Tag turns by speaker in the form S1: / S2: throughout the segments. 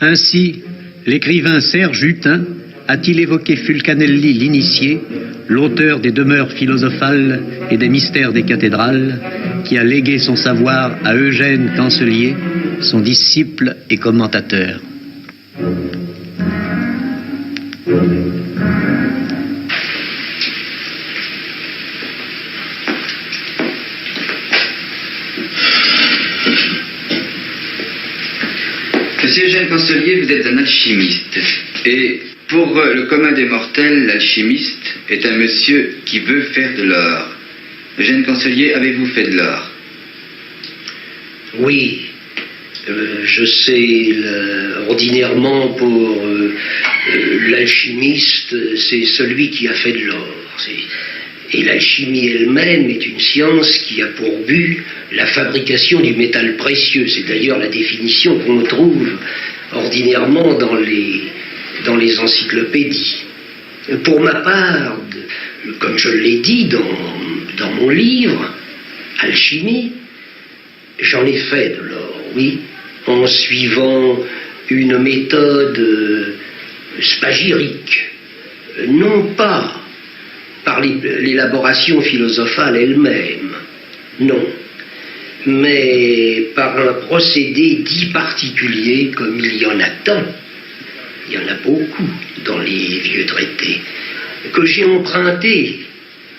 S1: Ainsi, l'écrivain Serge Hutin a-t-il évoqué Fulcanelli l'initié, l'auteur des demeures philosophales et des mystères des cathédrales, qui a légué son savoir à Eugène Cancelier, son disciple et commentateur.
S2: Monsieur Eugène Cancelier, vous êtes un alchimiste. Et pour le commun des mortels, l'alchimiste est un monsieur qui veut faire de l'or. Eugène Cancelier, avez-vous fait de l'or?
S3: Oui. Je sais, ordinairement, pour l'alchimiste, c'est celui qui a fait de l'or. Et l'alchimie elle-même est une science qui a pour but la fabrication du métal précieux. C'est d'ailleurs la définition qu'on trouve ordinairement dans les encyclopédies. Pour ma part, comme je l'ai dit dans mon livre, Alchimie, j'en ai fait de l'or, oui, en suivant une méthode spagyrique, non pas par l'élaboration philosophale elle-même, non, mais par un procédé dit particulier, comme il y en a tant, il y en a beaucoup dans les vieux traités, que j'ai emprunté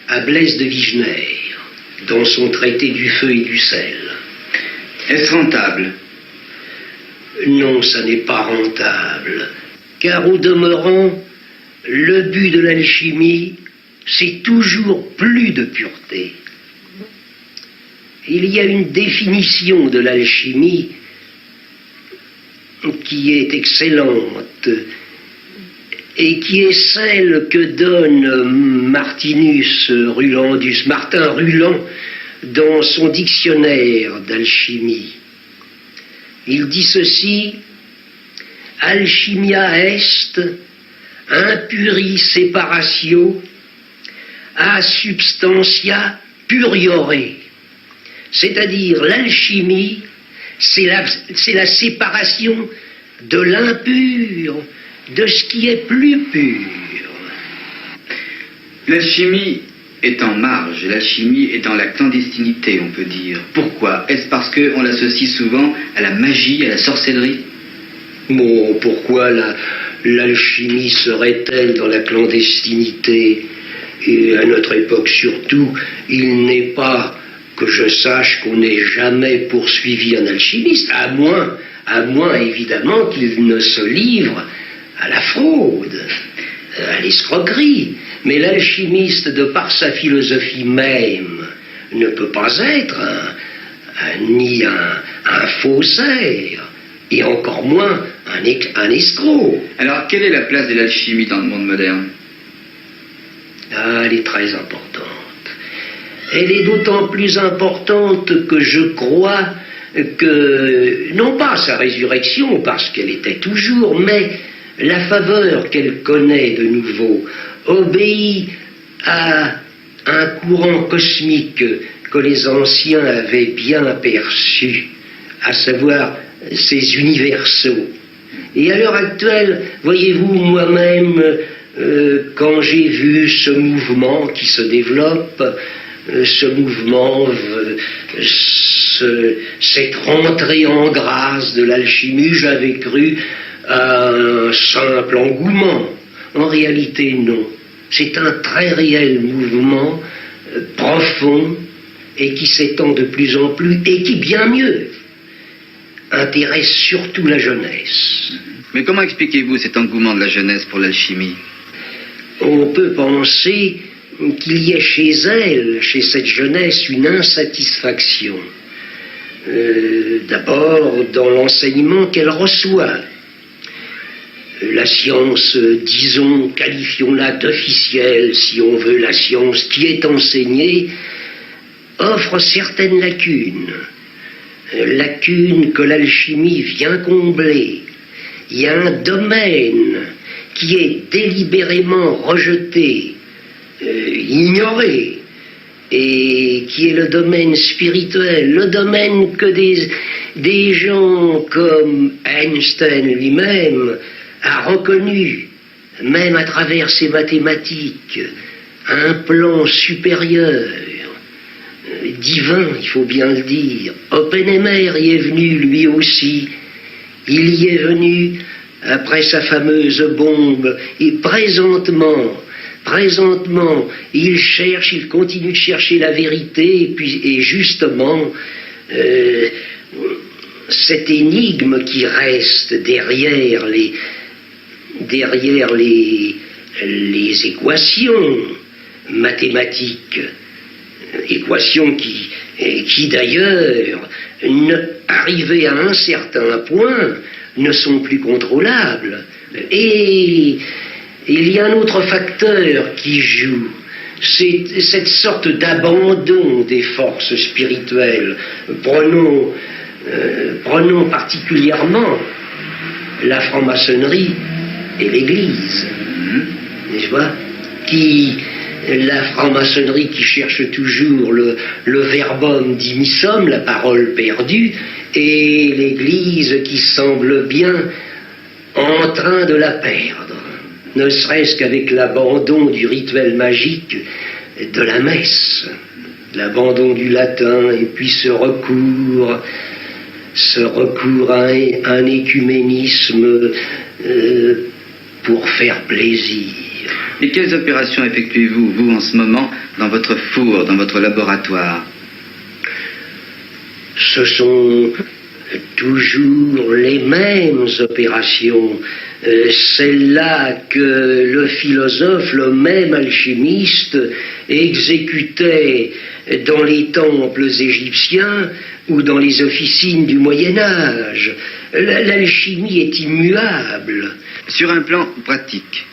S3: à Blaise de Vigenère, dans son traité du feu et du sel.
S2: Est-ce rentable?
S3: Non, ça n'est pas rentable, car au demeurant, le but de l'alchimie, c'est toujours plus de pureté. Il y a une définition de l'alchimie qui est excellente et qui est celle que donne Martin Rulland dans son dictionnaire d'alchimie. Il dit ceci: alchimia est impuri separatio a substantia puriore. C'est-à-dire, l'alchimie, c'est la séparation de l'impur de ce qui est plus pur.
S2: L'alchimie est en marge, l'alchimie est dans la clandestinité, on peut dire. Pourquoi? Est-ce parce qu'on l'associe souvent à la magie, à la sorcellerie?
S3: Bon, pourquoi l'alchimie serait-elle dans la clandestinité? Et à notre époque surtout, il n'est pas que je sache qu'on n'ait jamais poursuivi un alchimiste, à moins évidemment qu'il ne se livre à la fraude, à l'escroquerie. Mais l'alchimiste, de par sa philosophie même, ne peut pas être ni un faussaire, et encore moins un escroc.
S2: Alors, quelle est la place de l'alchimie dans le monde moderne?
S3: Ah, elle est très importante. Elle est d'autant plus importante que je crois que, non pas sa résurrection, parce qu'elle était toujours, mais la faveur qu'elle connaît de nouveau obéit à un courant cosmique que les anciens avaient bien perçu, à savoir ces universaux. Et à l'heure actuelle, voyez-vous, moi-même, quand j'ai vu ce mouvement qui se développe, ce mouvement, cette rentrée en grâce de l'alchimie, j'avais cru à un simple engouement. En réalité, non. C'est un très réel mouvement profond et qui s'étend de plus en plus et qui, bien mieux, intéresse surtout la jeunesse.
S2: Mais comment expliquez-vous cet engouement de la jeunesse pour l'alchimie?
S3: On peut penser qu'il y ait chez elle, chez cette jeunesse, une insatisfaction. D'abord, dans l'enseignement qu'elle reçoit. La science, disons, qualifions-la d'officielle, si on veut, la science qui est enseignée, offre certaines lacunes. Lacunes que l'alchimie vient combler. Il y a un domaine qui est délibérément rejeté, ignoré, et qui est le domaine spirituel, le domaine que des gens comme Einstein lui-même a reconnu, même à travers ses mathématiques, un plan supérieur, divin, il faut bien le dire. Oppenheimer y est venu lui aussi. Il y est venu après sa fameuse bombe, et présentement, il continue de chercher la vérité, et justement, cette énigme qui reste derrière les équations mathématiques, équations qui d'ailleurs, arrivées à un certain point, ne sont plus contrôlables. Et il y a un autre facteur qui joue, c'est cette sorte d'abandon des forces spirituelles. Prenons particulièrement la franc-maçonnerie et l'Église, n'est-ce pas? La franc-maçonnerie qui cherche toujours le verbum dimissum, la parole perdue, et l'Église qui semble bien en train de la perdre, ne serait-ce qu'avec l'abandon du rituel magique de la messe, l'abandon du latin, et puis ce recours à un écuménisme pour faire plaisir.
S2: Et quelles opérations effectuez-vous, vous, en ce moment, dans votre four, dans votre laboratoire?
S3: Ce sont toujours les mêmes opérations, celles-là que le philosophe, le même alchimiste, exécutait dans les temples égyptiens ou dans les officines du Moyen-Âge. L'alchimie est immuable.
S2: Sur un plan pratique,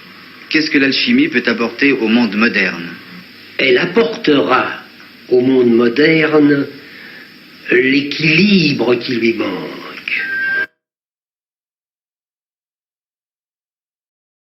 S2: qu'est-ce que l'alchimie peut apporter au monde moderne?
S3: Elle apportera au monde moderne l'équilibre qui lui manque.